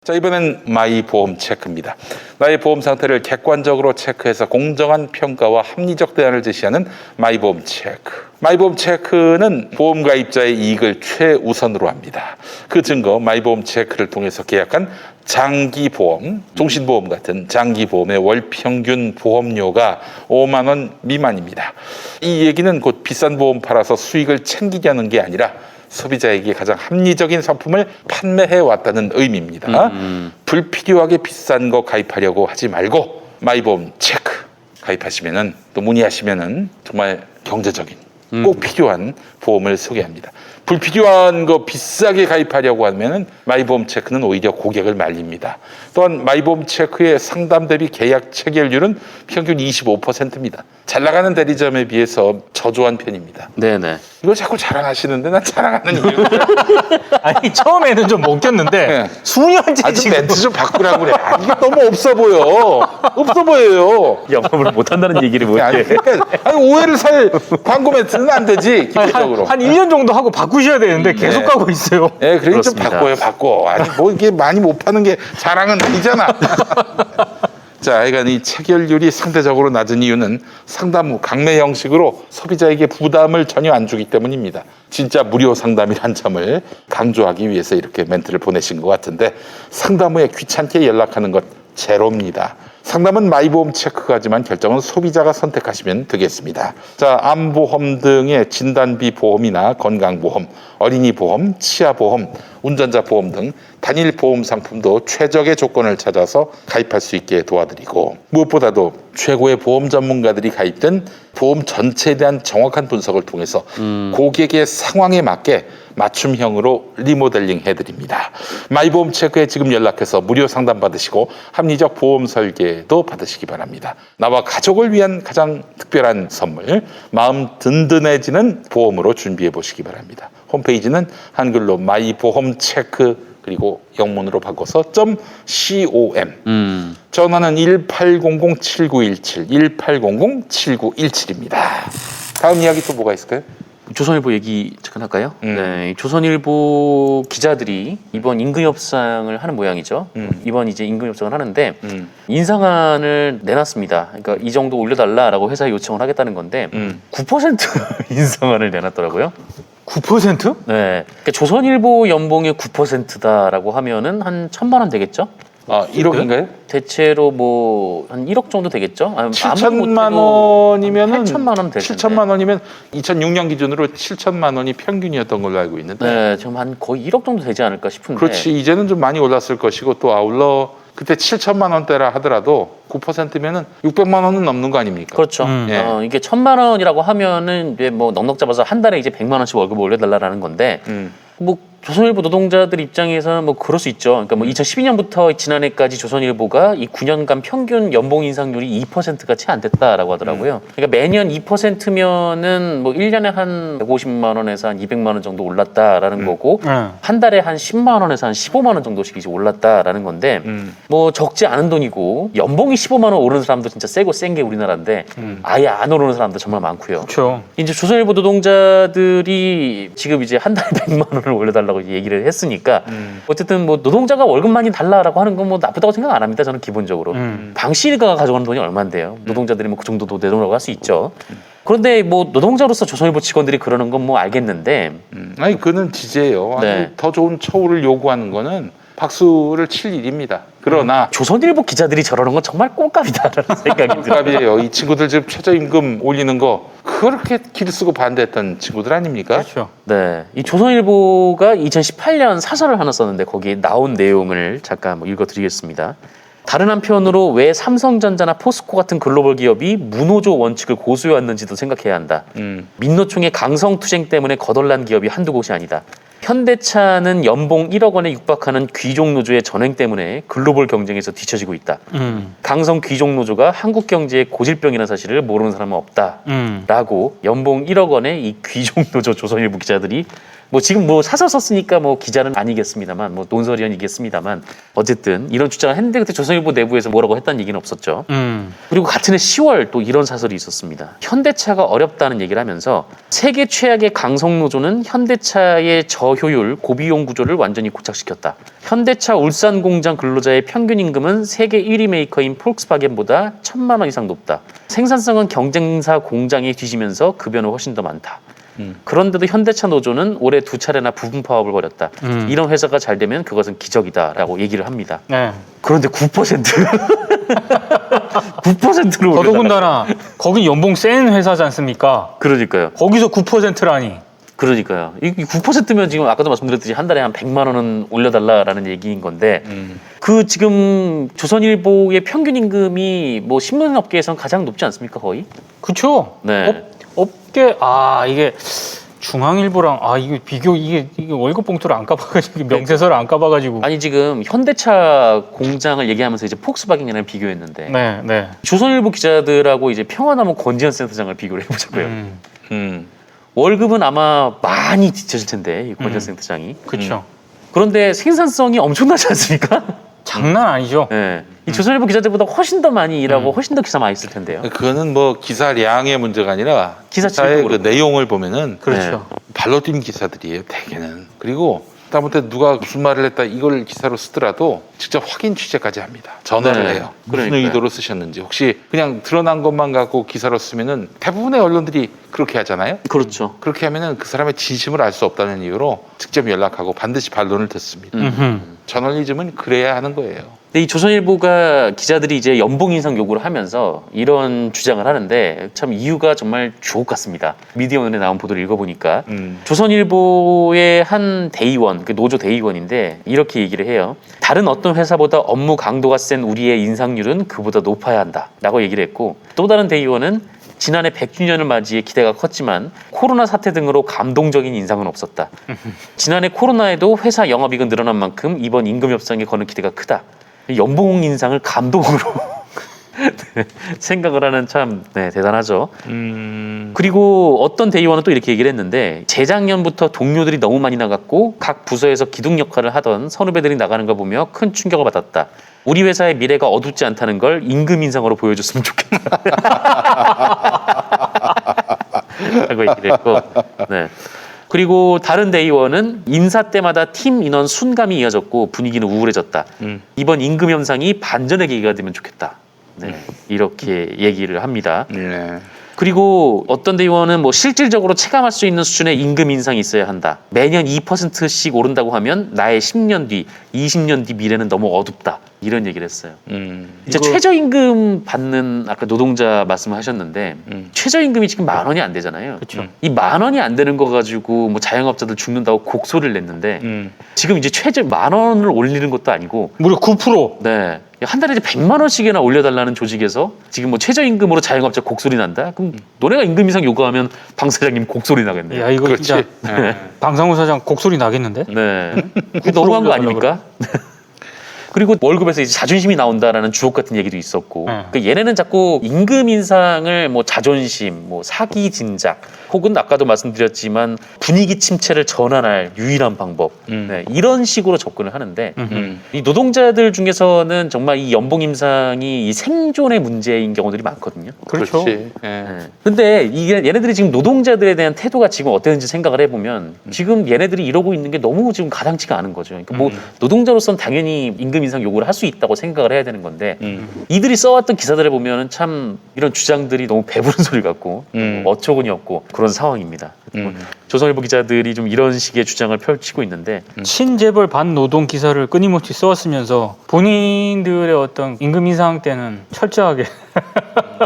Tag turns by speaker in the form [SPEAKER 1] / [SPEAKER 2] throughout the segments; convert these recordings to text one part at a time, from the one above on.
[SPEAKER 1] 자, 이번엔 마이 보험 체크입니다. 나의 보험 상태를 객관적으로 체크해서 공정한 평가와 합리적 대안을 제시하는 마이 보험 체크. 마이 보험 체크는 보험 가입자의 이익을 최우선으로 합니다. 그 증거 마이 보험 체크를 통해서 계약한 장기보험, 종신보험 같은 장기보험의 월 평균 보험료가 5만 원 미만입니다. 이 얘기는 곧 비싼 보험 팔아서 수익을 챙기자는 게 아니라 소비자에게 가장 합리적인 상품을 판매해 왔다는 의미입니다. 불필요하게 비싼 거 가입하려고 하지 말고 마이보험 체크 가입하시면은 또 문의하시면은 정말 경제적인 꼭 필요한 보험을 소개합니다. 불필요한 거 비싸게 가입하려고 하면은 마이보험 체크는 오히려 고객을 말립니다. 또한 마이보험 체크의 상담 대비 계약 체결률은 평균 25%입니다. 잘 나가는 대리점에 비해서 저조한 편입니다.
[SPEAKER 2] 네네.
[SPEAKER 1] 이걸 자꾸 자랑하시는데 난 자랑하는 이유.
[SPEAKER 3] 아니 처음에는 좀 먹혔는데
[SPEAKER 1] 네.
[SPEAKER 3] 수년째
[SPEAKER 1] 아주
[SPEAKER 3] 지금
[SPEAKER 1] 멘트 좀 바꾸라고 그래. 아, 이게 너무 없어 보여. 없어 보여요.
[SPEAKER 2] 영업을 못한다는 얘기를 못해.
[SPEAKER 1] 아니, 그러니까, 오해를 살 광고 멘트는 안 되지, 기본적으로.
[SPEAKER 3] 한 1년 정도 하고 바꾸셔야 되는데 계속
[SPEAKER 1] 네.
[SPEAKER 3] 가고 있어요.
[SPEAKER 1] 예, 그러니 좀
[SPEAKER 2] 그렇습니다.
[SPEAKER 1] 바꿔요, 바꿔. 아니, 뭐 이게 많이 못 파는 게 자랑은 아니잖아. 자, 하여간 이 체결률이 상대적으로 낮은 이유는 상담 후 강매 형식으로 소비자에게 부담을 전혀 안 주기 때문입니다. 진짜 무료 상담이란 점을 강조하기 위해서 이렇게 멘트를 보내신 것 같은데 상담 후에 귀찮게 연락하는 것 제로입니다. 상담은 마이보험 체크가지만 결정은 소비자가 선택하시면 되겠습니다. 자, 암보험 등의 진단비 보험이나 건강보험, 어린이보험, 치아보험, 운전자 보험 등 단일 보험 상품도 최적의 조건을 찾아서 가입할 수 있게 도와드리고 무엇보다도 최고의 보험 전문가들이 가입된 보험 전체에 대한 정확한 분석을 통해서 고객의 상황에 맞게 맞춤형으로 리모델링 해드립니다. 마이보험 체크에 지금 연락해서 무료 상담 받으시고 합리적 보험 설계도 받으시기 바랍니다. 나와 가족을 위한 가장 특별한 선물, 마음 든든해지는 보험으로 준비해 보시기 바랍니다. 홈페이지는 한글로 마이보험 체크 그리고 영문으로 바꿔서 .com 전화는 1800-7917 1800-7917입니다. 다음 이야기 또 뭐가 있을까요?
[SPEAKER 2] 조선일보 얘기 잠깐 할까요? 네, 조선일보 기자들이 이번 임금 협상을 하는 모양이죠. 이번 이제 임금 협상을 하는데 인상안을 내놨습니다. 그러니까 이 정도 올려달라라고 회사에 요청을 하겠다는 건데 9% 인상안을 내놨더라고요.
[SPEAKER 3] 9%?
[SPEAKER 2] 네, 그러니까 조선일보 연봉의 9%다라고 하면은 한 1,000만 원 되겠죠?
[SPEAKER 1] 아, 1억인가요?
[SPEAKER 2] 대체로 뭐 한 1억 정도 되겠죠?
[SPEAKER 1] 7천만 원이면은
[SPEAKER 2] 8천만 원 될 텐데.
[SPEAKER 1] 7천만 원이면 2006년 기준으로 7천만 원이 평균이었던 걸로 알고 있는데.
[SPEAKER 2] 네, 지금 한 거의 1억 정도 되지 않을까 싶은데.
[SPEAKER 1] 그렇지. 이제는 좀 많이 올랐을 것이고 또 아울러 그때 7천만 원대라 하더라도 9%면은 600만 원은 넘는 거 아닙니까?
[SPEAKER 2] 그렇죠.
[SPEAKER 1] 예.
[SPEAKER 2] 이게 1,000만 원이라고 하면은 이제 뭐 넉넉 잡아서 한 달에 이제 100만 원씩 월급을 올려달라는 건데 뭐 조선일보 노동자들 입장에서는 뭐 그럴 수 있죠. 그러니까 뭐 2012년부터 지난해까지 조선일보가 이 9년간 평균 연봉 인상률이 2%가 채 안 됐다라고 하더라고요. 그러니까 매년 2%면은 뭐 1년에 한 150만 원에서 한 200만 원 정도 올랐다라는 거고 한 달에 한 10만 원에서 한 15만 원 정도씩 이제 올랐다라는 건데 뭐 적지 않은 돈이고 연봉이 15만 원 오르는 사람도 진짜 세고 센 게 우리나라인데 아예 안 오르는 사람도 정말 많고요.
[SPEAKER 3] 그렇죠.
[SPEAKER 2] 이제 조선일보 노동자들이 지금 이제 한 달에 100만 원을 올려달라고 얘기를 했으니까 어쨌든 뭐 노동자가 월급 많이 달라라고 하는 건 뭐 나쁘다고 생각 안 합니다. 저는 기본적으로 방시일가가 가져가는 돈이 얼마인데요. 노동자들이 뭐 그 정도도 내놓으라고 할 수 있죠. 그런데 뭐 노동자로서 조선일보 직원들이 그러는 건 뭐 알겠는데
[SPEAKER 1] 아니 그는 지제예요. 아니,
[SPEAKER 2] 네.
[SPEAKER 1] 더 좋은 처우를 요구하는 거는 박수를 칠 일입니다. 그러나
[SPEAKER 2] 조선일보 기자들이 저러는 건 정말 꼴값이다라는 생각이 들어요.
[SPEAKER 1] 값이에요. 이 친구들 지금 최저임금 올리는 거 그렇게 길 쓰고 반대했던 친구들 아닙니까?
[SPEAKER 3] 그렇죠.
[SPEAKER 2] 네, 이 조선일보가 2018년 사설을 하나 썼는데 거기에 나온 내용을 잠깐 한번 읽어드리겠습니다. 다른 한편으로 왜 삼성전자나 포스코 같은 글로벌 기업이 무노조 원칙을 고수해왔는지도 생각해야 한다. 민노총의 강성투쟁 때문에 거덜난 기업이 한두 곳이 아니다. 현대차는 연봉 1억 원에 육박하는 귀족노조의 전횡 때문에 글로벌 경쟁에서 뒤처지고 있다. 강성 귀족노조가 한국 경제의 고질병이라는 사실을 모르는 사람은 없다. 라고 연봉 1억 원의 이 귀족노조 조선일보 기자들이 뭐 지금 뭐 사설 썼으니까 뭐 기자는 아니겠습니다만 뭐 논설위원이겠습니다만 어쨌든 이런 주장을 했는데 그때 조선일보 내부에서 뭐라고 했다는 얘기는 없었죠. 그리고 같은 해 10월 또 이런 사설이 있었습니다. 현대차가 어렵다는 얘기를 하면서 세계 최악의 강성노조는 현대차의 저효율 고비용 구조를 완전히 고착시켰다. 현대차 울산 공장 근로자의 평균 임금은 세계 1위 메이커인 폴크스바겐보다 1,000만 원 이상 높다. 생산성은 경쟁사 공장에 뒤지면서 급여는 훨씬 더 많다. 그런데도 현대차 노조는 올해 2차례나 부분 파업을 벌였다. 이런 회사가 잘 되면 그것은 기적이다라고 얘기를 합니다.
[SPEAKER 3] 네.
[SPEAKER 2] 그런데 9% 9%로
[SPEAKER 3] 더더군다나 거기 연봉 센 회사지 않습니까?
[SPEAKER 2] 그러니까요.
[SPEAKER 3] 거기서 9%라니.
[SPEAKER 2] 그러니까요. 이 9%면 지금 아까도 말씀드렸듯이 한 달에 한 100만 원은 올려달라라는 얘기인 건데 그 지금 조선일보의 평균 임금이 뭐 신문업계에서는 가장 높지 않습니까 거의?
[SPEAKER 3] 그쵸?
[SPEAKER 2] 네.
[SPEAKER 3] 업계 이게 중앙일보랑 이게 비교 이게 월급 봉투를 안 까봐가지고 명세서를 안 까봐가지고.
[SPEAKER 2] 아니 지금 현대차 공장을 얘기하면서 이제 폭스바겐이랑 비교했는데
[SPEAKER 3] 네.
[SPEAKER 2] 조선일보 기자들하고 이제 평화나무 권지현 센터장을 비교를 해보자고요. 월급은 아마 많이 뒤처질 텐데 이 권지현 센터장이.
[SPEAKER 3] 그렇죠.
[SPEAKER 2] 그런데 생산성이 엄청나지 않습니까?
[SPEAKER 3] 장난 아니죠.
[SPEAKER 2] 네. 이 조선일보 기자들보다 훨씬 더 많이 일하고 훨씬 더 기사 많이 쓸 텐데요.
[SPEAKER 1] 그거는 뭐 기사량의 문제가 아니라
[SPEAKER 2] 기사
[SPEAKER 1] 기사의
[SPEAKER 2] 질도
[SPEAKER 1] 그
[SPEAKER 2] 그렇고.
[SPEAKER 1] 내용을 보면은
[SPEAKER 3] 그렇죠.
[SPEAKER 1] 발로 뛴 기사들이에요, 대개는. 그리고 다음부터 누가 무슨 말을 했다 이걸 기사로 쓰더라도 직접 확인 취재까지 합니다. 전화를
[SPEAKER 2] 네.
[SPEAKER 1] 해요. 무슨
[SPEAKER 2] 그러니까요.
[SPEAKER 1] 의도로 쓰셨는지. 혹시 그냥 드러난 것만 갖고 기사로 쓰면은 대부분의 언론들이 그렇게 하잖아요.
[SPEAKER 2] 그렇죠.
[SPEAKER 1] 그렇게 하면은 그 사람의 진심을 알 수 없다는 이유로 직접 연락하고 반드시 반론을 듣습니다. 저널리즘은 그래야 하는 거예요.
[SPEAKER 2] 근데 이 조선일보가 기자들이 이제 연봉 인상 요구를 하면서 이런 주장을 하는데 참 이유가 정말 주옥 같습니다. 미디어오늘에 나온 보도를 읽어보니까 조선일보의 한 대의원, 그 노조 대의원인데 이렇게 얘기를 해요. 다른 어떤 회사보다 업무 강도가 센 우리의 인상률은 그보다 높아야 한다라고 얘기를 했고 또 다른 대의원은 지난해 100주년을 맞이해 기대가 컸지만 코로나 사태 등으로 감동적인 인상은 없었다. 지난해 코로나에도 회사 영업이익은 늘어난 만큼 이번 임금 협상에 거는 기대가 크다. 연봉 인상을 감동으로 네, 생각을 하는 참 대단하죠. 그리고 어떤 대의원은 또 이렇게 얘기를 했는데 재작년부터 동료들이 너무 많이 나갔고 각 부서에서 기둥 역할을 하던 선후배들이 나가는 걸 보며 큰 충격을 받았다. 우리 회사의 미래가 어둡지 않다는 걸 임금 인상으로 보여줬으면 좋겠다. 라고 얘기를 했고 네. 그리고 다른 대의원은 인사 때마다 팀 인원 순감이 이어졌고 분위기는 우울해졌다. 이번 임금 현상이 반전의 계기가 되면 좋겠다. 네, 이렇게 얘기를 합니다.
[SPEAKER 1] 네.
[SPEAKER 2] 그리고 어떤 대의원은 뭐 실질적으로 체감할 수 있는 수준의 임금 인상이 있어야 한다. 매년 2%씩 오른다고 하면 나의 10년 뒤, 20년 뒤 미래는 너무 어둡다. 이런 얘기를 했어요. 이제 최저임금 받는 아까 노동자 말씀을 하셨는데 최저임금이 지금 10,000원이 안 되잖아요.
[SPEAKER 3] 그렇죠.
[SPEAKER 2] 이 10,000원이 안 되는 거 가지고 뭐 자영업자들 죽는다고 곡소리를 냈는데 지금 이제 최저 10,000원을 올리는 것도 아니고
[SPEAKER 3] 무려 9%.
[SPEAKER 2] 네. 한 달에 이제 100만 원씩이나 올려달라는 조직에서 지금 뭐 최저임금으로 자영업자 곡소리 난다? 그럼 너네가 임금 인상 요구하면 방 사장님 곡소리 나겠네요.
[SPEAKER 3] 야 이거
[SPEAKER 1] 그렇지.
[SPEAKER 3] 진짜 방상우 사장 곡소리 나겠는데?
[SPEAKER 2] 네. 그게 너무한 거 아닙니까? 그리고 월급에서 이제 자존심이 나온다라는 주옥 같은 얘기도 있었고 그러니까 얘네는 자꾸 임금 인상을 뭐 자존심, 뭐 사기 진작 혹은 아까도 말씀드렸지만 분위기 침체를 전환할 유일한 방법 네, 이런 식으로 접근을 하는데 이 노동자들 중에서는 정말 이 연봉 인상이 이 생존의 문제인 경우들이 많거든요.
[SPEAKER 3] 그렇죠.
[SPEAKER 1] 그렇지. 예.
[SPEAKER 2] 네. 근데 이게 얘네들이 지금 노동자들에 대한 태도가 지금 어땠는지 생각을 해보면 지금 얘네들이 이러고 있는 게 너무 지금 가당치가 않은 거죠. 그러니까 뭐 노동자로서는 당연히 임금 인상 요구를 할 수 있다고 생각을 해야 되는 건데 이들이 써왔던 기사들을 보면 참 이런 주장들이 너무 배부른 소리 같고 어처구니 없고 그런 상황입니다. 조선일보 기자들이 좀 이런 식의 주장을 펼치고 있는데
[SPEAKER 3] 친재벌 반노동 기사를 끊임없이 써왔으면서 본인들의 어떤 임금 인상 때는 철저하게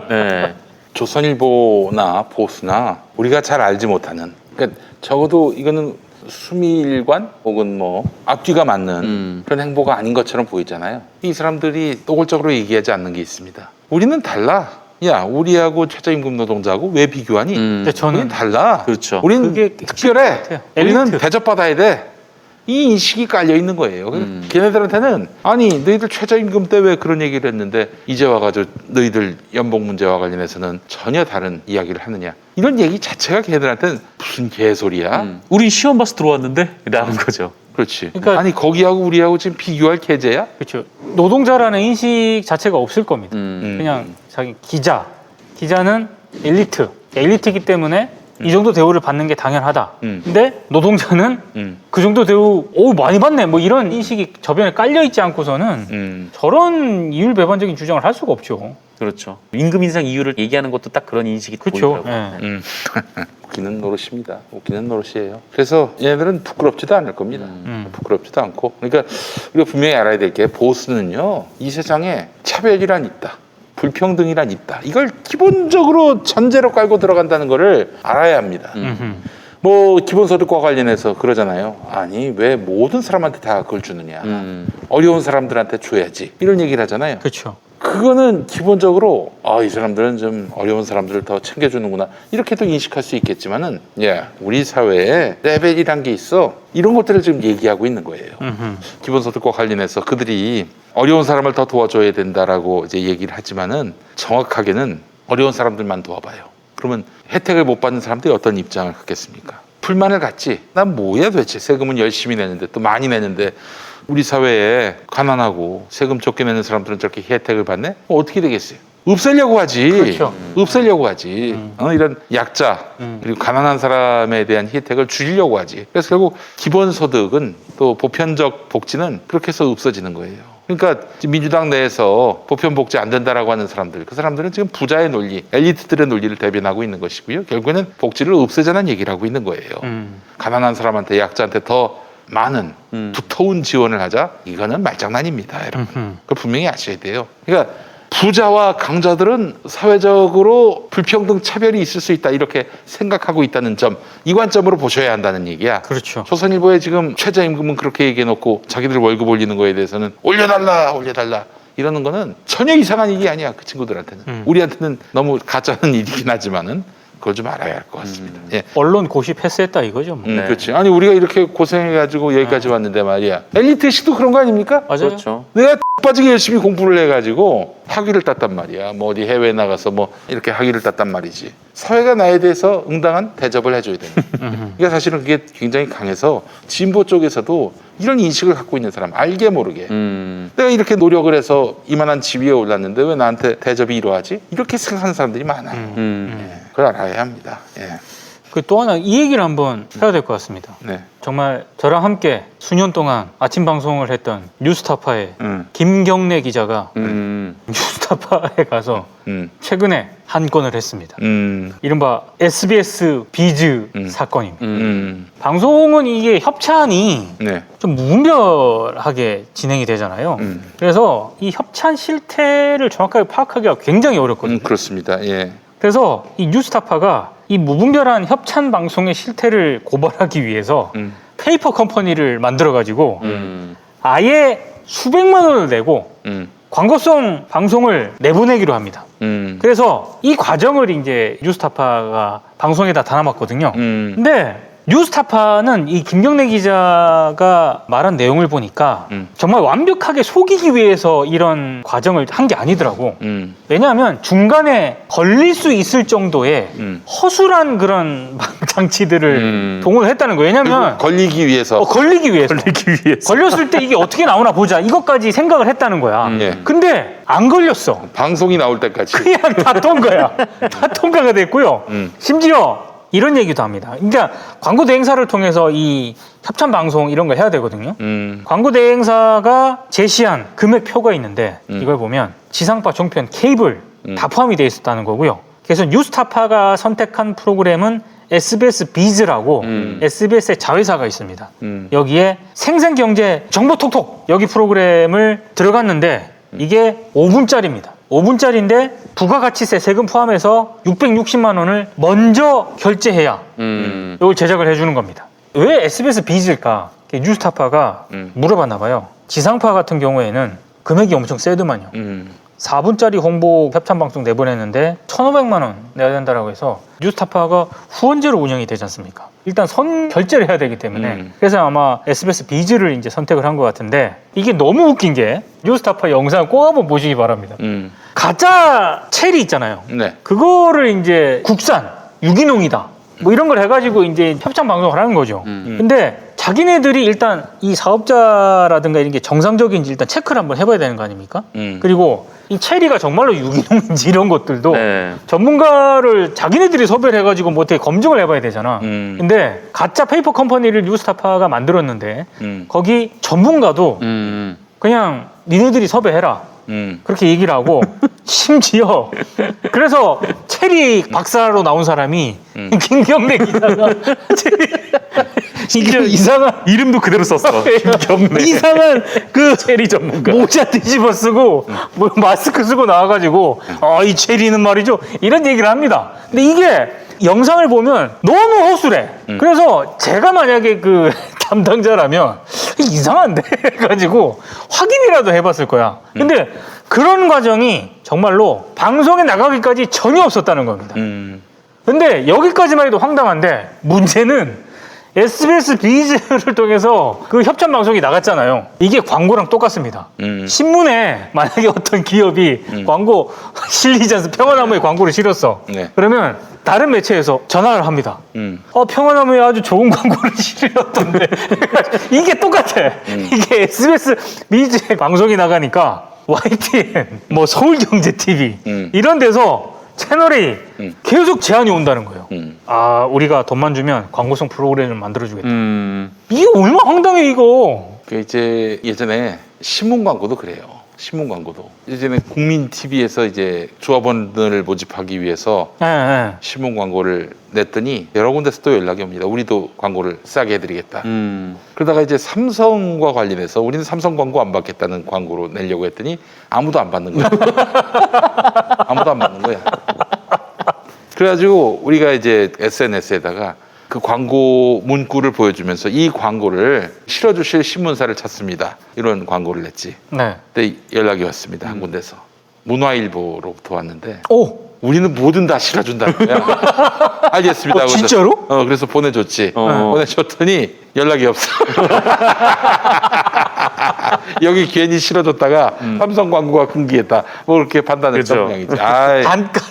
[SPEAKER 2] 네.
[SPEAKER 1] 조선일보나 보수나 우리가 잘 알지 못하는 그러니까 적어도 이거는 수미일관 혹은 뭐 앞뒤가 맞는 그런 행보가 아닌 것처럼 보이잖아요. 이 사람들이 노골적으로 얘기하지 않는 게 있습니다. 우리는 달라. 야, 우리하고 최저임금 노동자하고 왜 비교하니?
[SPEAKER 3] 근데 저는
[SPEAKER 1] 우리는 달라.
[SPEAKER 2] 그렇죠.
[SPEAKER 1] 우리는
[SPEAKER 3] 그게
[SPEAKER 1] 특별해.
[SPEAKER 3] 같아요.
[SPEAKER 1] 우리는
[SPEAKER 3] 엘리트.
[SPEAKER 1] 대접받아야 돼. 이 인식이 깔려 있는 거예요. 걔네들한테는 아니 너희들 최저임금 때 왜 그런 얘기를 했는데 이제 와가지고 너희들 연봉 문제와 관련해서는 전혀 다른 이야기를 하느냐 이런 얘기 자체가 걔네들한테는 무슨 개소리야.
[SPEAKER 2] 우린 시험 봐서 들어왔는데 라는 거죠.
[SPEAKER 1] 그렇지.
[SPEAKER 3] 그러니까-
[SPEAKER 1] 아니 거기하고 우리하고 지금 비교할 계제야?
[SPEAKER 3] 그렇죠. 노동자라는 인식 자체가 없을 겁니다. 그냥 자기 기자는 엘리트이기 때문에 이 정도 대우를 받는 게 당연하다. 근데 노동자는 그 정도 대우 많이 받네 뭐 이런 인식이 저변에 깔려 있지 않고서는 저런 이율배반적인 주장을 할 수가 없죠.
[SPEAKER 2] 그렇죠. 임금 인상 이유를 얘기하는 것도 딱 그런 인식이
[SPEAKER 3] 그렇죠.
[SPEAKER 2] 보이더라고요.
[SPEAKER 3] 예.
[SPEAKER 1] 웃기는 노릇입니다. 웃기는 노릇이에요. 그래서 얘네들은 부끄럽지도 않을 겁니다. 부끄럽지도 않고. 그러니까 우리가 분명히 알아야 될 게 보수는요. 이 세상에 차별이란 있다. 불평등이란 있다. 이걸 기본적으로 전제로 깔고 들어간다는 거를 알아야 합니다. 뭐 기본소득과 관련해서 그러잖아요. 아니 왜 모든 사람한테 다 그걸 주느냐. 어려운 사람들한테 줘야지. 이런 얘기를 하잖아요.
[SPEAKER 3] 그렇죠.
[SPEAKER 1] 그거는 기본적으로 이 사람들은 좀 어려운 사람들을 더 챙겨주는구나 이렇게도 인식할 수 있겠지만은 우리 사회에 레벨이란 게 있어. 이런 것들을 지금 얘기하고 있는 거예요. 기본소득과 관련해서 그들이 어려운 사람을 더 도와줘야 된다라고 이제 얘기를 하지만은 정확하게는 어려운 사람들만 도와봐요. 그러면 혜택을 못 받는 사람들이 어떤 입장을 갖겠습니까? 불만을 갖지. 난 뭐야 도대체 세금은 열심히 내는데 또 많이 내는데 우리 사회에 가난하고 세금 적게 내는 사람들은 저렇게 혜택을 받네? 어떻게 되겠어요? 없애려고 하지.
[SPEAKER 3] 그렇죠.
[SPEAKER 1] 없애려고 하지. 이런 약자 그리고 가난한 사람에 대한 혜택을 줄이려고 하지. 그래서 결국 기본소득은 또 보편적 복지는 그렇게 해서 없어지는 거예요. 그러니까 민주당 내에서 보편 복지 안 된다라고 하는 사람들, 그 사람들은 지금 부자의 논리, 엘리트들의 논리를 대변하고 있는 것이고요. 결국에는 복지를 없애자는 얘기를 하고 있는 거예요. 가난한 사람한테 약자한테 더 많은 두터운 지원을 하자. 이거는 말장난입니다, 여러분. 그걸 분명히 아셔야 돼요. 그러니까 부자와 강자들은 사회적으로 불평등 차별이 있을 수 있다 이렇게 생각하고 있다는 점, 이 관점으로 보셔야 한다는 얘기야.
[SPEAKER 3] 그렇죠.
[SPEAKER 1] 조선일보에 지금 최저임금은 그렇게 얘기해놓고 자기들 월급 올리는 거에 대해서는 올려달라 이러는 거는 전혀 이상한 일이 아니야. 그 친구들한테는. 우리한테는 너무 가짜는 일이긴 하지만은 그걸 좀 알아야 할 것 같습니다. 예.
[SPEAKER 3] 언론 고시 패스했다 이거죠. 뭐.
[SPEAKER 1] 그렇지. 아니 우리가 이렇게 고생해가지고 여기까지 왔는데 말이야. 엘리트식도 그런 거 아닙니까?
[SPEAKER 3] 맞아요.
[SPEAKER 2] 그렇죠.
[SPEAKER 1] 내가 빠지게 열심히 공부를 해가지고 학위를 땄단 말이야. 뭐 어디 해외 나가서 뭐 이렇게 학위를 땄단 말이지. 사회가 나에 대해서 응당한 대접을 해줘야 되는. 그러니까 사실은 그게 굉장히 강해서 진보 쪽에서도 이런 인식을 갖고 있는 사람, 알게 모르게 내가 이렇게 노력을 해서 이만한 지위에 올랐는데 왜 나한테 대접이 이러하지? 이렇게 생각하는 사람들이 많아요. 예. 그걸 알아야 합니다. 예.
[SPEAKER 3] 그 또 하나 이 얘기를 한번 해야 될 것 같습니다.
[SPEAKER 1] 네.
[SPEAKER 3] 정말 저랑 함께 수년 동안 아침 방송을 했던 뉴스타파의 김경래 기자가 뉴스타파에 가서 최근에 한 건을 했습니다. 이른바 SBS 비즈 사건입니다. 방송은 이게 협찬이
[SPEAKER 1] 네.
[SPEAKER 3] 좀 무분별하게 진행이 되잖아요. 그래서 이 협찬 실태를 정확하게 파악하기가 굉장히 어렵거든요.
[SPEAKER 1] 그렇습니다. 예.
[SPEAKER 3] 그래서 이 뉴스타파가 이 무분별한 협찬 방송의 실태를 고발하기 위해서 페이퍼 컴퍼니를 만들어가지고 아예 수백만 원을 내고 광고성 방송을 내보내기로 합니다. 그래서 이 과정을 이제 뉴스타파가 방송에다 담아놨거든요. 근데 뉴스타파는 이 김경래 기자가 말한 내용을 보니까 정말 완벽하게 속이기 위해서 이런 과정을 한 게 아니더라고. 왜냐하면 중간에 걸릴 수 있을 정도의 허술한 그런 장치들을 동원했다는 거예요. 왜냐하면
[SPEAKER 1] 걸리기 위해서.
[SPEAKER 3] 걸리기 위해서. 걸렸을 때 이게 어떻게 나오나 보자. 이것까지 생각을 했다는 거야.
[SPEAKER 1] 예.
[SPEAKER 3] 근데 안 걸렸어.
[SPEAKER 1] 방송이 나올 때까지.
[SPEAKER 3] 그냥 다 통과야. 다 통과가 됐고요. 심지어 이런 얘기도 합니다. 그러니까 광고 대행사를 통해서 이 협찬 방송 이런 걸 해야 되거든요. 광고 대행사가 제시한 금액표가 있는데 이걸 보면 지상파, 종편, 케이블 다 포함이 되어 있었다는 거고요. 그래서 뉴스타파가 선택한 프로그램은 SBS 비즈라고 SBS의 자회사가 있습니다. 여기에 생생경제 정보톡톡 여기 프로그램을 들어갔는데 이게 5분짜리입니다. 5분짜리인데 부가가치세 세금 포함해서 660만 원을 먼저 결제해야 이걸 제작을 해주는 겁니다. 왜 SBS 비즈일까? 뉴스타파가 물어봤나 봐요. 지상파 같은 경우에는 금액이 엄청 세더만요. 4분짜리 홍보 협찬 방송 내보냈는데 1,500만 원 내야 된다라고 해서 뉴스타파가 후원제로 운영이 되지 않습니까? 일단 선 결제를 해야 되기 때문에 그래서 아마 SBS 비즈를 이제 선택을 한 것 같은데 이게 너무 웃긴 게 뉴스타파 영상 꼭 한번 보시기 바랍니다. 가짜 체리 있잖아요.
[SPEAKER 1] 네.
[SPEAKER 3] 그거를 이제 국산 유기농이다 뭐 이런 걸 해가지고 이제 협찬 방송을 하는 거죠. 근데 자기네들이 일단 이 사업자라든가 이런 게 정상적인지 일단 체크를 한번 해봐야 되는 거 아닙니까? 그리고 이 체리가 정말로 유기농인지 이런 것들도
[SPEAKER 2] 네.
[SPEAKER 3] 전문가를 자기네들이 섭외를 해가지고 뭐 어떻게 검증을 해봐야 되잖아. 근데 가짜 페이퍼 컴퍼니를 뉴스타파가 만들었는데 거기 전문가도 그냥 니네들이 섭외해라. 그렇게 얘기를 하고 심지어 그래서 체리 박사로 나온 사람이 김경래 기자가 체리 이상한
[SPEAKER 2] 이름도 그대로 썼어. 김경래.
[SPEAKER 3] 이상한 그
[SPEAKER 2] 체리 전문가.
[SPEAKER 3] 모자 뒤집어 쓰고 뭐 마스크 쓰고 나와가지고 이 체리는 말이죠 이런 얘기를 합니다. 근데 이게 영상을 보면 너무 허술해. 그래서 제가 만약에 그 담당자라면 이상한데 해가지고 확인이라도 해봤을 거야. 근데 그런 과정이 정말로 방송에 나가기까지 전혀 없었다는 겁니다. 근데 여기까지만 해도 황당한데 문제는 SBS 비즈를 통해서 그 협찬 방송이 나갔잖아요. 이게 광고랑 똑같습니다. 신문에 만약에 어떤 기업이 광고 실리지 않습니까? 평화나무에 광고를 실었어.
[SPEAKER 1] 네.
[SPEAKER 3] 그러면 다른 매체에서 전화를 합니다. 평화나무에 아주 좋은 광고를 실었던데. 이게 똑같아. 이게 SBS 비즈 방송이 나가니까 YTN, 뭐 서울경제TV 이런 데서 채널이 계속 제안이 온다는 거예요. 우리가 돈만 주면 광고성 프로그램을 만들어주겠다. 이게 얼마나 황당해 이거.
[SPEAKER 1] 그 이제 예전에 신문 광고도 그래요. 신문 광고도 예전에 국민 TV에서 이제 조합원들을 모집하기 위해서
[SPEAKER 3] 네.
[SPEAKER 1] 신문 광고를 냈더니 여러 군데서 또 연락이 옵니다. 우리도 광고를 싸게 해드리겠다. 그러다가 이제 삼성과 관련해서 우리는 삼성 광고 안 받겠다는 광고로 내려고 했더니 아무도 안 받는 거야. 아무도 안 받는 거야. 그래가지고 우리가 이제 SNS에다가 그 광고 문구를 보여주면서 이 광고를 실어주실 신문사를 찾습니다. 이런 광고를 냈지.
[SPEAKER 3] 네.
[SPEAKER 1] 그때 연락이 왔습니다. 한 군데서. 문화일보로부터 왔는데
[SPEAKER 3] 오.
[SPEAKER 1] 우리는 뭐든 다 실어준다는 거야. 알겠습니다. 그래서,
[SPEAKER 3] 진짜로?
[SPEAKER 1] 그래서 보내줬지. 보내줬더니 연락이 없어. 여기 괜히 실어줬다가 삼성 광고가 금기했다. 뭐 그렇게 판단했던 모양이지.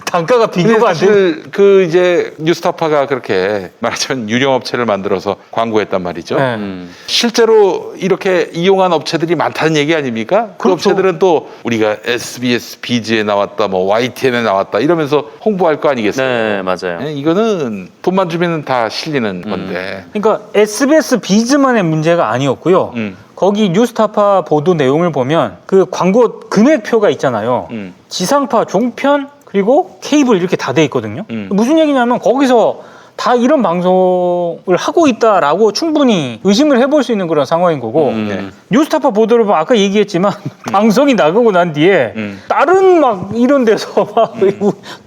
[SPEAKER 3] 단가가 비교가 안 돼.
[SPEAKER 1] 사실 그 이제 뉴스타파가 그렇게 말하자면 유령 업체를 만들어서 광고했단 말이죠.
[SPEAKER 3] 네.
[SPEAKER 1] 실제로 이렇게 이용한 업체들이 많다는 얘기 아닙니까? 그
[SPEAKER 3] 그렇죠.
[SPEAKER 1] 업체들은 또 우리가 SBS 비즈에 나왔다, 뭐 YTN에 나왔다 이러면서 홍보할 거 아니겠어요?
[SPEAKER 2] 네, 맞아요.
[SPEAKER 1] 네, 이거는 돈만 주면 다 실리는 건데.
[SPEAKER 3] 그러니까 SBS 비즈만의 문제가 아니었고요. 거기 뉴스타파 보도 내용을 보면 그 광고 금액표가 있잖아요. 지상파, 종편 그리고 케이블 이렇게 다 돼 있거든요. 무슨 얘기냐면 거기서 다 이런 방송을 하고 있다라고 충분히 의심을 해볼 수 있는 그런 상황인 거고
[SPEAKER 1] 네.
[SPEAKER 3] 뉴스타파 보도를 보면 아까 얘기했지만 방송이 나가고 난 뒤에 다른 막 이런 데서 막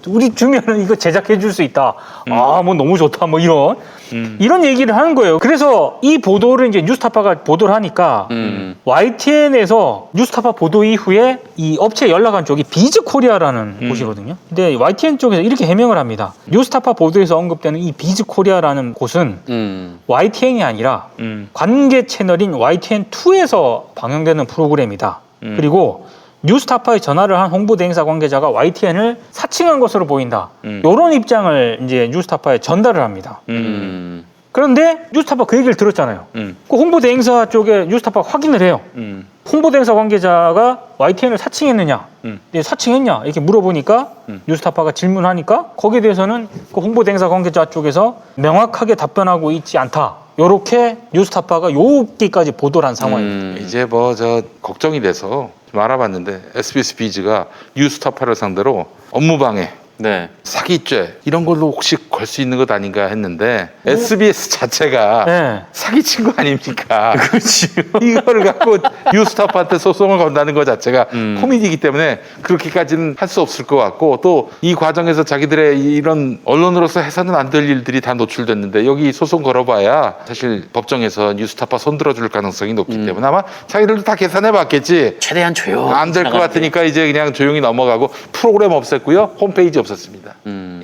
[SPEAKER 3] 우리 주면은 이거 제작해 줄 수 있다. 뭐 너무 좋다. 뭐 이런 얘기를 하는 거예요. 그래서 이 보도를 이제 뉴스타파가 보도를 하니까 YTN에서 뉴스타파 보도 이후에 이 업체에 연락한 쪽이 비즈코리아라는 곳이거든요. 근데 YTN 쪽에서 이렇게 해명을 합니다. 뉴스타파 보도에서 언급되는 이 비즈코리아라는 곳은 YTN이 아니라 관계 채널인 YTN2에서 방영되는 프로그램이다. 그리고 뉴스타파에 전화를 한 홍보대행사 관계자가 YTN을 사칭한 것으로 보인다. 이런 입장을 이제 뉴스타파에 전달을 합니다. 그런데 뉴스타파 그 얘기를 들었잖아요. 그 홍보대행사 쪽에 뉴스타파가 확인을 해요. 홍보대행사 관계자가 YTN을 사칭했느냐, 사칭했냐 이렇게 물어보니까 뉴스타파가 질문하니까 거기에 대해서는 그 홍보대행사 관계자 쪽에서 명확하게 답변하고 있지 않다. 요렇게 뉴스타파가 여기까지 보도를 한 상황입니다.
[SPEAKER 1] 이제 뭐 저 걱정이 돼서 좀 알아봤는데 SBS 비즈가 뉴스타파를 상대로 업무방해,
[SPEAKER 2] 네.
[SPEAKER 1] 사기죄 이런 걸로 혹시 걸 수 있는 것 아닌가 했는데 SBS 자체가
[SPEAKER 3] 네.
[SPEAKER 1] 사기친 거 아닙니까?
[SPEAKER 2] 그렇지.
[SPEAKER 1] 이거를 갖고 뉴스타파한테 소송을 건다는 것 자체가 코미디이기 때문에 그렇게까지는 할 수 없을 것 같고 또 이 과정에서 자기들의 이런 언론으로서 해서는 안 될 일들이 다 노출됐는데 여기 소송 걸어봐야 사실 법정에서 뉴스타파 손들어줄 가능성이 높기 때문에 아마 자기들도 다 계산해 봤겠지.
[SPEAKER 2] 최대한 조용.
[SPEAKER 1] 안 될 것 같으니까 이제 그냥 조용히 넘어가고 프로그램 없앴고요. 홈페이지 없었습니다.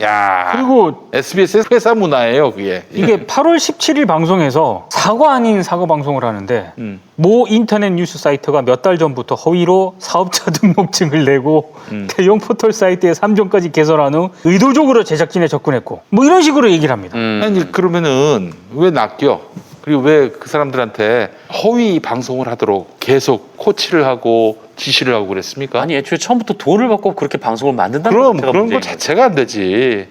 [SPEAKER 1] 야
[SPEAKER 3] 그리고
[SPEAKER 1] SBS의 회사 문화예요, 그게.
[SPEAKER 3] 이게 8월 17일 방송에서 사과 아닌 사과 방송을 하는데 모 인터넷 뉴스 사이트가 몇 달 전부터 허위로 사업자 등록증을 내고 대형 포털 사이트에 3종까지 개설한 후 의도적으로 제작진에 접근했고 뭐 이런 식으로 얘기를 합니다.
[SPEAKER 1] 아니 그러면은 왜 낚여? 그리고 왜 그 사람들한테 허위 방송을 하도록 계속 코치를 하고 지시를 하고 그랬습니까?
[SPEAKER 2] 아니 애초에 처음부터 돈을 받고 그렇게 방송을 만든다는
[SPEAKER 1] 그럼
[SPEAKER 2] 자체가
[SPEAKER 1] 그런 거
[SPEAKER 2] 문제인
[SPEAKER 1] 자체가 안 되지.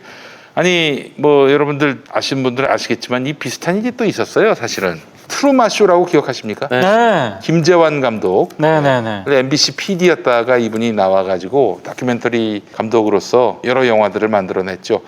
[SPEAKER 1] 아니 뭐 여러분들 아시는 분들은 아시겠지만 이 비슷한 일이 또 있었어요. 사실은 트루마 쇼라고 기억하십니까?
[SPEAKER 2] 네.
[SPEAKER 3] 네.
[SPEAKER 1] 김재환 감독.
[SPEAKER 3] 네네네.
[SPEAKER 1] MBC PD였다가 이분이 나와가지고 다큐멘터리 감독으로서 여러 영화들을 만들어냈죠.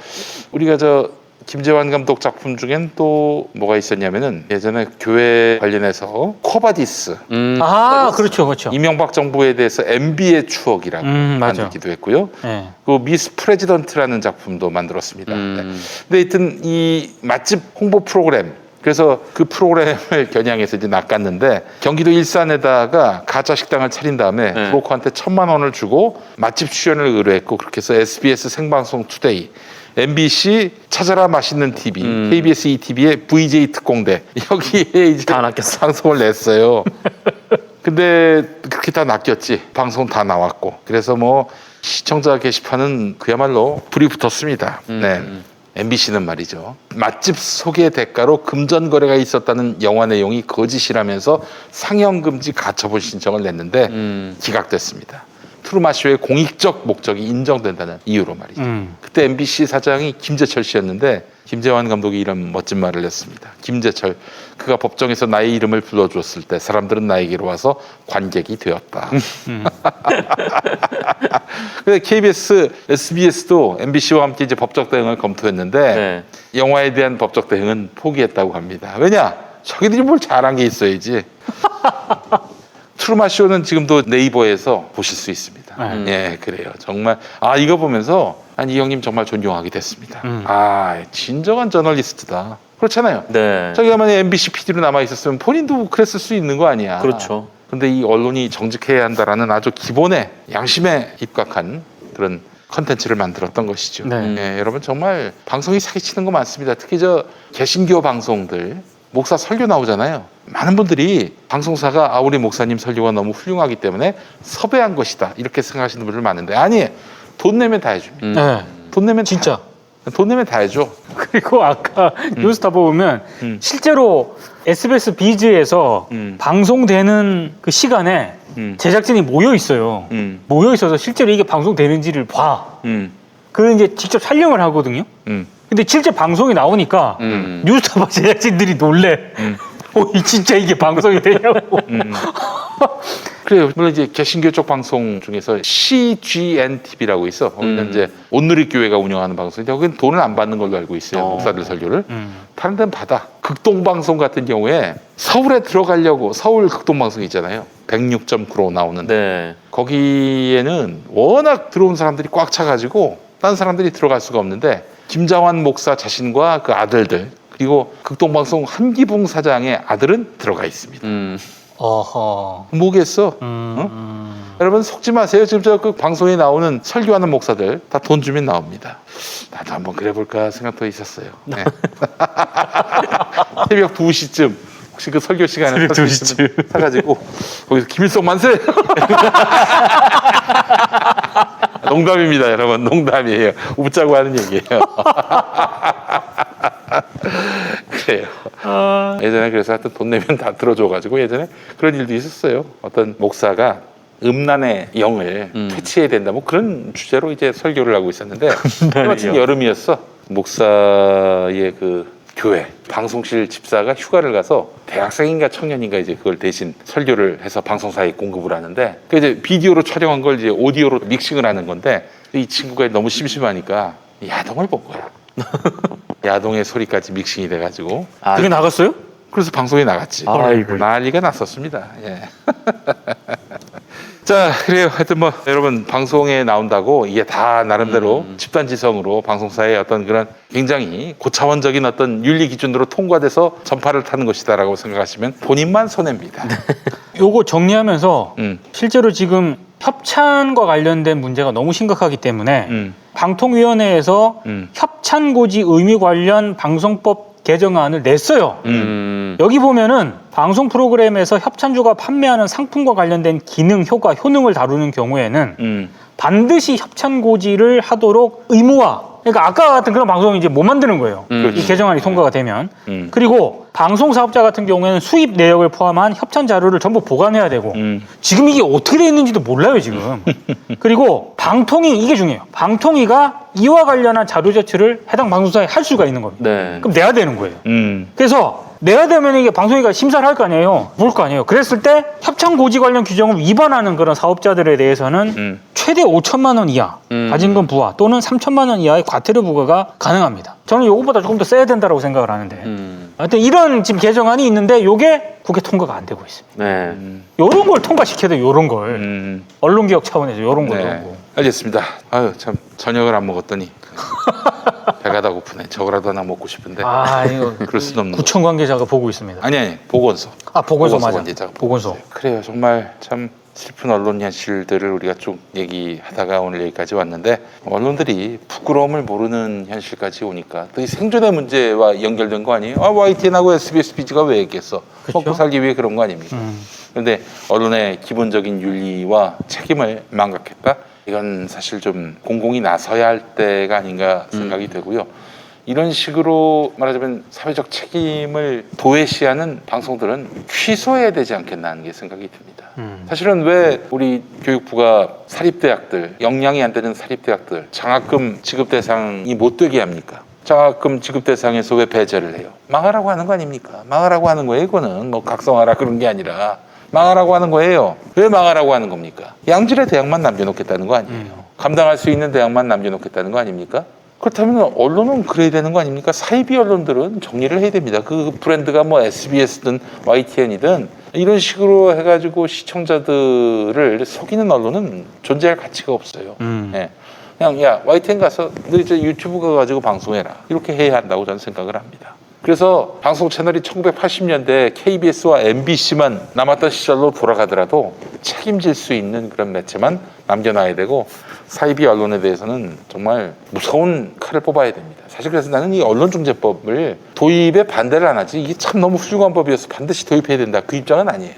[SPEAKER 1] 우리가 저 김재환 감독 작품 중엔 또 뭐가 있었냐면은 예전에 교회 관련해서 코바디스
[SPEAKER 3] 아 그렇죠 그렇죠.
[SPEAKER 1] 이명박 정부에 대해서 MB의 추억이라고
[SPEAKER 3] 맞아.
[SPEAKER 1] 만들기도 했고요.
[SPEAKER 3] 네.
[SPEAKER 1] 그 미스 프레지던트라는 작품도 만들었습니다. 네. 근데 하여튼 이 맛집 홍보 프로그램 그래서 그 프로그램을 겨냥해서 이제 낚았는데 경기도 일산에다가 가짜 식당을 차린 다음에
[SPEAKER 2] 네.
[SPEAKER 1] 브로커한테 1,000만 원을 주고 맛집 출연을 의뢰했고 그렇게 해서 SBS 생방송 투데이 MBC 찾아라 맛있는 TV, KBS ETV의 VJ 특공대 여기에 이제
[SPEAKER 2] 다 낚였어.
[SPEAKER 1] 방송을 냈어요. 근데 그렇게 다 낚였지. 방송 다 나왔고. 그래서 뭐 시청자 게시판은 그야말로 불이 붙었습니다. 네. MBC는 말이죠. 맛집 소개 대가로 금전 거래가 있었다는 영화 내용이 거짓이라면서 상영 금지 가처분 신청을 냈는데 기각됐습니다. 트루마쇼의 공익적 목적이 인정된다는 이유로 말이죠. 그때 MBC 사장이 김재철 씨였는데 김재환 감독이 이런 멋진 말을 했습니다. 김재철, 그가 법정에서 나의 이름을 불러주었을 때 사람들은 나에게로 와서 관객이 되었다. 근데 KBS, SBS도 MBC와 함께 이제 법적 대응을 검토했는데
[SPEAKER 2] 네.
[SPEAKER 1] 영화에 대한 법적 대응은 포기했다고 합니다. 왜냐? 자기들이 뭘 잘한 게 있어야지. 트루마 쇼는 지금도 네이버에서 보실 수 있습니다. 예, 그래요. 정말 이거 보면서 이 형님 정말 존경하게 됐습니다. 진정한 저널리스트다. 그렇잖아요.
[SPEAKER 2] 네.
[SPEAKER 1] 자기가 만약 MBC PD로 남아 있었으면 본인도 그랬을 수 있는 거 아니야.
[SPEAKER 2] 그렇죠.
[SPEAKER 1] 근데 이 언론이 정직해야 한다라는 아주 기본의 양심에 입각한 그런 컨텐츠를 만들었던 것이죠.
[SPEAKER 3] 네.
[SPEAKER 1] 예, 여러분 정말 방송이 사기치는 거 많습니다. 특히 저 개신교 방송들 목사 설교 나오잖아요. 많은 분들이 방송사가 우리 목사님 설교가 너무 훌륭하기 때문에 섭외한 것이다 이렇게 생각하시는 분들 많은데 아니 돈 내면 다 해줍니다.
[SPEAKER 3] 네.
[SPEAKER 1] 돈 내면
[SPEAKER 3] 진짜.
[SPEAKER 1] 돈 내면 다 해줘.
[SPEAKER 3] 그리고 아까 뉴스타 보면 실제로 SBS 비즈에서 방송되는 그 시간에 제작진이 모여 있어요. 모여 있어서 실제로 이게 방송되는지를 봐. 그걸 이제 직접 촬영을 하거든요. 근데 실제 방송이 나오니까 뉴스타파 제작진들이 놀래. 진짜 이게 방송이 되냐고.
[SPEAKER 1] 그래요. 물론 이제 개신교 쪽 방송 중에서 CGN TV라고 있어. 거기는 이제 온누리교회가 운영하는 방송인데 거기는 돈을 안 받는 걸로 알고 있어요. 목사들 설교를. 다른 데는 받아. 극동방송 같은 경우에 서울에 들어가려고 서울 극동방송 있잖아요. 106.9로 나오는.
[SPEAKER 2] 네.
[SPEAKER 1] 거기에는 워낙 들어온 사람들이 꽉 차가지고 다른 사람들이 들어갈 수가 없는데 김자환 목사 자신과 그 아들들 그리고 극동방송 한기붕 사장의 아들은 들어가 있습니다.
[SPEAKER 3] 어허.
[SPEAKER 1] 뭐겠어? 여러분 속지 마세요. 지금 저 그 방송에 나오는 설교하는 목사들 다 돈 주면 나옵니다. 나도 한번 그래볼까 생각도 있었어요. 네. 새벽 2시쯤 혹시 그 설교 시간에
[SPEAKER 2] 새벽 2시쯤
[SPEAKER 1] 사가지고 거기서 김일성 만세! 농담입니다, 여러분. 농담이에요. 웃자고 하는 얘기예요. 그래요. 예전에 그래서 하여튼 돈 내면 다 들어줘가지고 예전에 그런 일도 있었어요. 어떤 목사가 음란의 영을 퇴치해야 된다 뭐 그런 주제로 이제 설교를 하고 있었는데 마침 여름이었어. 목사의 그 교회 방송실 집사가 휴가를 가서 대학생인가 청년인가 이제 그걸 대신 설교를 해서 방송사에 공급을 하는데 그 이제 비디오로 촬영한 걸 이제 오디오로 믹싱을 하는 건데 이 친구가 너무 심심하니까 야동을 본 거야. 야동의 소리까지 믹싱이 돼가지고
[SPEAKER 2] 아,
[SPEAKER 3] 그게 나갔어요?
[SPEAKER 1] 그래서 방송에 나갔지.
[SPEAKER 2] 아이고.
[SPEAKER 1] 난리가 났었습니다. 예. 자, 그래요. 하여튼 뭐 여러분 방송에 나온다고 이게 다 나름대로 집단지성으로 방송사의 어떤 그런 굉장히 고차원적인 어떤 윤리 기준으로 통과돼서 전파를 타는 것이다라고 생각하시면 본인만 손해입니다.
[SPEAKER 3] 요거 정리하면서
[SPEAKER 1] 음.
[SPEAKER 3] 실제로 지금 협찬과 관련된 문제가 너무 심각하기 때문에 방통위원회에서
[SPEAKER 1] 음.
[SPEAKER 3] 협찬고지 의무 관련 방송법 개정안을 냈어요. 여기 보면은 방송 프로그램에서 협찬주가 판매하는 상품과 관련된 기능, 효과, 효능을 다루는 경우에는 반드시 협찬고지를 하도록 의무화. 그러니까 아까 같은 그런 방송을 이제 못 만드는 거예요. 이 개정안이 통과가 되면. 그리고 방송 사업자 같은 경우에는 수입 내역을 포함한 협찬 자료를 전부 보관해야 되고 지금 이게 어떻게 되어 있는지도 몰라요 지금. 그리고 방통위 이게 중요해요. 방통위가 이와 관련한 자료 제출을 해당 방송사에 할 수가 있는 겁니다.
[SPEAKER 2] 네.
[SPEAKER 3] 그럼 내야 되는 거예요. 그래서 내야 되면 이게 방송위가 심사를 할 거 아니에요. 볼 거 아니에요. 그랬을 때 협찬 고지 관련 규정을 위반하는 그런 사업자들에 대해서는 최대 5천만 원 이하 가진금 부과 또는 3천만 원 이하의 과태료 부과가 가능합니다. 저는 이것보다 조금 더 세야 된다고 생각을 하는데 하여튼 이런 지금 개정안이 있는데 이게 국회 통과가 안 되고 있습니다.
[SPEAKER 2] 네.
[SPEAKER 3] 이런 걸 통과시켜야 돼요. 이런 걸. 언론개혁 차원에서 이런 걸로.
[SPEAKER 1] 네. 알겠습니다. 아유 참 저녁을 안 먹었더니 배가 다 고프네. 저거라도 하나 먹고 싶은데
[SPEAKER 3] 아 이거
[SPEAKER 1] 그럴 수는 없는 거.
[SPEAKER 3] 구청 관계자가 보고 있습니다.
[SPEAKER 1] 아니 보건소.
[SPEAKER 3] 아 보건소 맞아.
[SPEAKER 1] 관계자가
[SPEAKER 3] 보건소.
[SPEAKER 1] 그래요. 정말 참 슬픈 언론 현실들을 우리가 쭉 얘기하다가 오늘 여기까지 왔는데 언론들이 부끄러움을 모르는 현실까지 오니까 또 이 생존의 문제와 연결된 거 아니에요? 아 YTN하고 SBS BG가 왜 얘기했어?
[SPEAKER 3] 그쵸?
[SPEAKER 1] 먹고 살기 위해 그런 거 아닙니까? 그런데 언론의 기본적인 윤리와 책임을 망각했다? 이건 사실 좀 공공이 나서야 할 때가 아닌가 생각이 되고요. 이런 식으로 말하자면 사회적 책임을 도외시하는 방송들은 취소해야 되지 않겠나 하는 게 생각이 듭니다. 사실은 왜 우리 교육부가 사립대학들, 역량이 안 되는 사립대학들 장학금 지급 대상이 못 되게 합니까? 장학금 지급 대상에서 왜 배제를 해요? 망하라고 하는 거 아닙니까? 망하라고 하는 거예요. 이거는 뭐 각성하라 그런 게 아니라 망하라고 하는 거예요. 왜 망하라고 하는 겁니까? 양질의 대학만 남겨놓겠다는 거 아니에요. 감당할 수 있는 대학만 남겨놓겠다는 거 아닙니까? 그렇다면 언론은 그래야 되는 거 아닙니까? 사이비 언론들은 정리를 해야 됩니다. 그 브랜드가 뭐 SBS든 YTN이든 이런 식으로 해가지고 시청자들을 속이는 언론은 존재할 가치가 없어요. 예. 그냥 야 YTN 가서 너 이제 유튜브 가가지고 방송해라 이렇게 해야 한다고 저는 생각을 합니다. 그래서 방송 채널이 1980년대 KBS와 MBC만 남았던 시절로 돌아가더라도 책임질 수 있는 그런 매체만 남겨놔야 되고 사이비 언론에 대해서는 정말 무서운 칼을 뽑아야 됩니다. 사실 그래서 나는 이 언론중재법을 도입에 반대를 안 하지 이게 참 너무 훌륭한 법이어서 반드시 도입해야 된다 그 입장은 아니에요.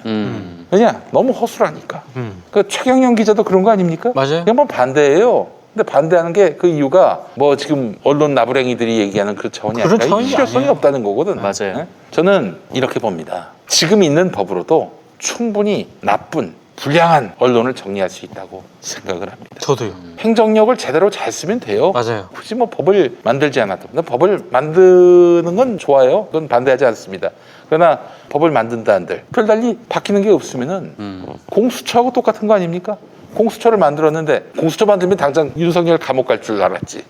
[SPEAKER 1] 왜냐? 너무 허술하니까. 그 최경영 기자도 그런 거 아닙니까?
[SPEAKER 3] 맞아요.
[SPEAKER 1] 그냥 뭐 반대예요. 근데 반대하는 게 그 이유가 뭐 지금 언론 나부랭이들이 얘기하는 그 차원이
[SPEAKER 3] 그런
[SPEAKER 1] 아니라
[SPEAKER 3] 차원이
[SPEAKER 1] 실효성이
[SPEAKER 3] 아니에요.
[SPEAKER 1] 없다는 거거든.
[SPEAKER 2] 맞아요.
[SPEAKER 1] 네? 저는 이렇게 봅니다. 지금 있는 법으로도 충분히 나쁜 불량한 언론을 정리할 수 있다고 생각을 합니다.
[SPEAKER 3] 저도요.
[SPEAKER 1] 행정력을 제대로 잘 쓰면 돼요.
[SPEAKER 3] 맞아요.
[SPEAKER 1] 굳이 뭐 법을 만들지 않아도. 근데 법을 만드는 건 좋아요. 그건 반대하지 않습니다. 그러나 법을 만든다 한들 별달리 바뀌는 게 없으면은 공수처하고 똑같은 거 아닙니까? 공수처를 만들었는데 공수처 만들면 당장 윤석열 감옥 갈 줄 알았지.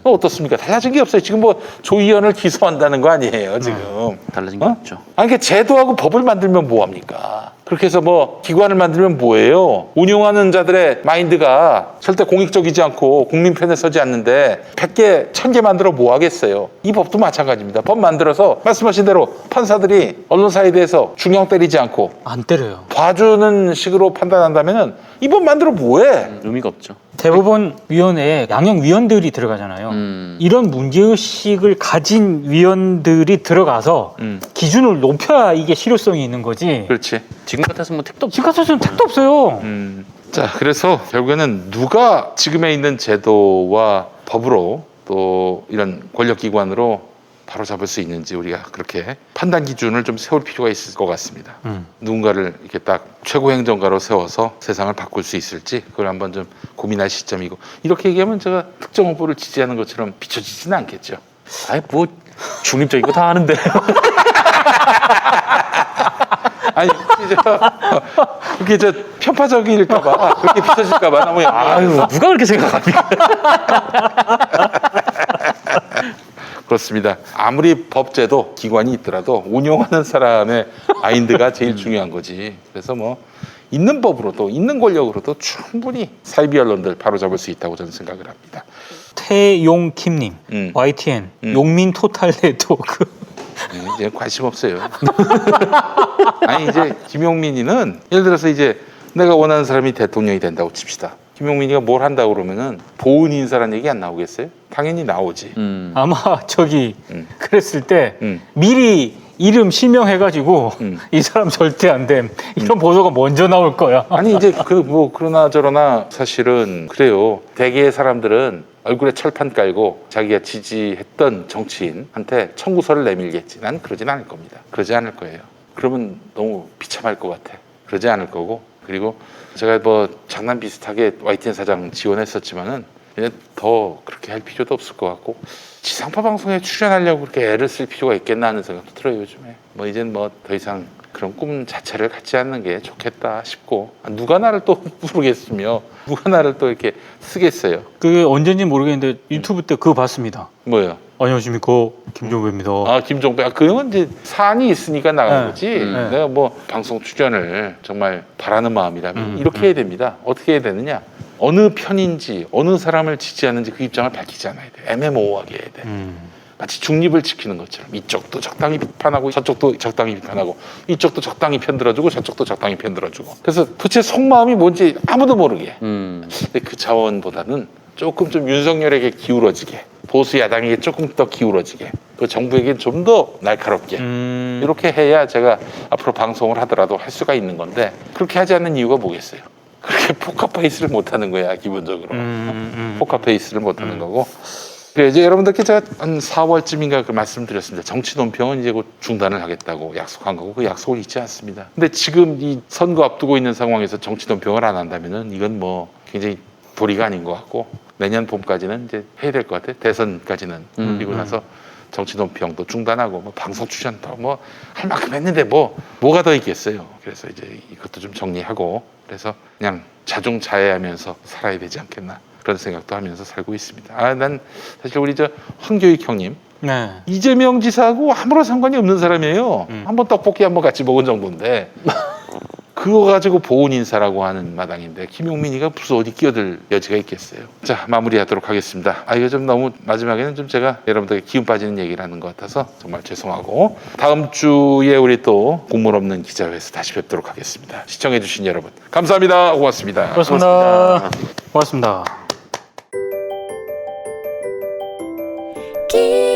[SPEAKER 1] 어떻습니까? 달라진 게 없어요. 지금 뭐 조의원을 기소한다는 거 아니에요, 지금.
[SPEAKER 2] 달라진 게 없죠.
[SPEAKER 1] 아니, 그러니까 제도하고 법을 만들면 뭐합니까? 그렇게 해서 뭐 기관을 만들면 뭐예요? 운영하는 자들의 마인드가 절대 공익적이지 않고 국민 편에 서지 않는데 100개, 1000개 만들어 뭐 하겠어요? 이 법도 마찬가지입니다. 법 만들어서 말씀하신 대로 판사들이 언론사에 대해서 중형 때리지 않고
[SPEAKER 3] 안 때려요.
[SPEAKER 1] 봐주는 식으로 판단한다면은 이 법 만들어 뭐해?
[SPEAKER 2] 의미가 없죠.
[SPEAKER 3] 대법원위원회에 양형위원들이 들어가잖아요. 이런 문제의식을 가진 위원들이 들어가서 기준을 높여야 이게 실효성이 있는 거지.
[SPEAKER 1] 그렇지.
[SPEAKER 2] 지금 같았으면 뭐 택도 없죠.
[SPEAKER 3] 지금 같아서는 택도 없어요.
[SPEAKER 1] 자, 그래서 결국에는 누가 지금에 있는 제도와 법으로 또 이런 권력기관으로 바로잡을 수 있는지 우리가 그렇게 판단 기준을 좀 세울 필요가 있을 것 같습니다. 누군가를 이렇게 딱 최고 행정가로 세워서 세상을 바꿀 수 있을지 그걸 한번 좀 고민할 시점이고 이렇게 얘기하면 제가 특정 후보를 지지하는 것처럼 비춰지지는 않겠죠.
[SPEAKER 2] 아이 뭐 중립적인 거 다 하는데.
[SPEAKER 1] 아니 그게 저 편파적일까봐 그렇게 비춰질까봐 너무
[SPEAKER 2] 아유 누가 그렇게 생각합니까?
[SPEAKER 1] 그렇습니다. 아무리 법제도 기관이 있더라도 운용하는 사람의 마인드가 제일 중요한 거지. 그래서 뭐 있는 법으로도 있는 권력으로도 충분히 사이비 언론들 바로잡을 수 있다고 저는 생각을 합니다.
[SPEAKER 3] 태용킴님, YTN, 용민 토탈 네트워크.
[SPEAKER 1] 이제 관심 없어요. 아니 이제 김용민이는 예를 들어서 이제 내가 원하는 사람이 대통령이 된다고 칩시다. 김용민이가 뭘 한다고 그러면은 보은 인사란 얘기 안 나오겠어요? 당연히 나오지.
[SPEAKER 3] 아마 저기 그랬을 때
[SPEAKER 1] 음.
[SPEAKER 3] 미리 이름 실명해가지고 이 사람 절대 안 됨. 이런 보도가 먼저 나올 거야.
[SPEAKER 1] 아니 이제 그 뭐 그러나 저러나 사실은 그래요. 대개의 사람들은 얼굴에 철판 깔고 자기가 지지했던 정치인한테 청구서를 내밀겠지. 난 그러진 않을 겁니다. 그러지 않을 거예요. 그러면 너무 비참할 것 같아. 그러지 않을 거고. 그리고 제가 뭐 장난 비슷하게 YTN 사장 지원했었지만은 이제 더 그렇게 할 필요도 없을 것 같고 지상파 방송에 출연하려고 그렇게 애를 쓸 필요가 있겠나 하는 생각도 들어요 요즘에. 뭐 이젠 뭐 더 이상 그런 꿈 자체를 갖지 않는 게 좋겠다 싶고 누가 나를 또 부르겠으며 누가 나를 또 이렇게 쓰겠어요.
[SPEAKER 3] 그게 언제인지 모르겠는데 유튜브 때 그거 봤습니다.
[SPEAKER 1] 뭐요?
[SPEAKER 3] 안녕하십니까, 김종배입니다.
[SPEAKER 1] 아 김종배, 그 형은 이제 사안이 있으니까 나간
[SPEAKER 3] 네.
[SPEAKER 1] 거지.
[SPEAKER 3] 네.
[SPEAKER 1] 내가 뭐 방송 출연을 정말 바라는 마음이라면 이렇게 해야 됩니다. 어떻게 해야 되느냐? 어느 편인지 어느 사람을 지지하는지 그 입장을 밝히지 않아야 돼. 애매모호하게 해야 돼. 마치 중립을 지키는 것처럼 이쪽도 적당히 비판하고 저쪽도 적당히 비판하고 이쪽도 적당히 편들어주고 저쪽도 적당히 편들어주고. 그래서 도대체 속마음이 뭔지 아무도 모르게. 근데 그 차원보다는 조금 좀 윤석열에게 기울어지게, 보수 야당에게 조금 더 기울어지게, 그 정부에게 좀 더 날카롭게 이렇게 해야 제가 앞으로 방송을 하더라도 할 수가 있는 건데 그렇게 하지 않는 이유가 뭐겠어요? 그렇게 포카페이스를 못하는 거야 기본적으로. 포카페이스를 못하는 거고. 그래 이제 여러분들께 제가 한 4월쯤인가 그 말씀드렸습니다. 정치 논평은 이제 곧 중단을 하겠다고 약속한 거고 그 약속을 잊지 않습니다. 근데 지금 이 선거 앞두고 있는 상황에서 정치 논평을 안 한다면은 이건 뭐 굉장히 도리가 아닌 것 같고 내년 봄까지는 이제 해야 될 것 같아요. 대선까지는. 그리고 나서 정치 논평도 중단하고 뭐 방송 출연도 뭐 할 만큼 했는데 뭐가 더 있겠어요. 그래서 이제 이것도 좀 정리하고 그래서 그냥 자중자애하면서 살아야 되지 않겠나 그런 생각도 하면서 살고 있습니다. 아, 난 사실 우리 저 황교익 형님
[SPEAKER 3] 네.
[SPEAKER 1] 이재명 지사하고 아무런 상관이 없는 사람이에요. 한번 떡볶이 한번 같이 먹은 정도인데 그거 가지고 보훈 인사라고 하는 마당인데 김용민이가 무슨 어디 끼어들 여지가 있겠어요. 자, 마무리하도록 하겠습니다. 아, 이거 좀 너무 마지막에는 좀 제가 여러분들에게 기운 빠지는 얘기를 하는 것 같아서 정말 죄송하고 다음 주에 우리 또 국물 없는 기자회에서 다시 뵙도록 하겠습니다. 시청해 주신 여러분 감사합니다. 고맙습니다.
[SPEAKER 3] 고맙습니다. 고맙습니다.
[SPEAKER 4] 기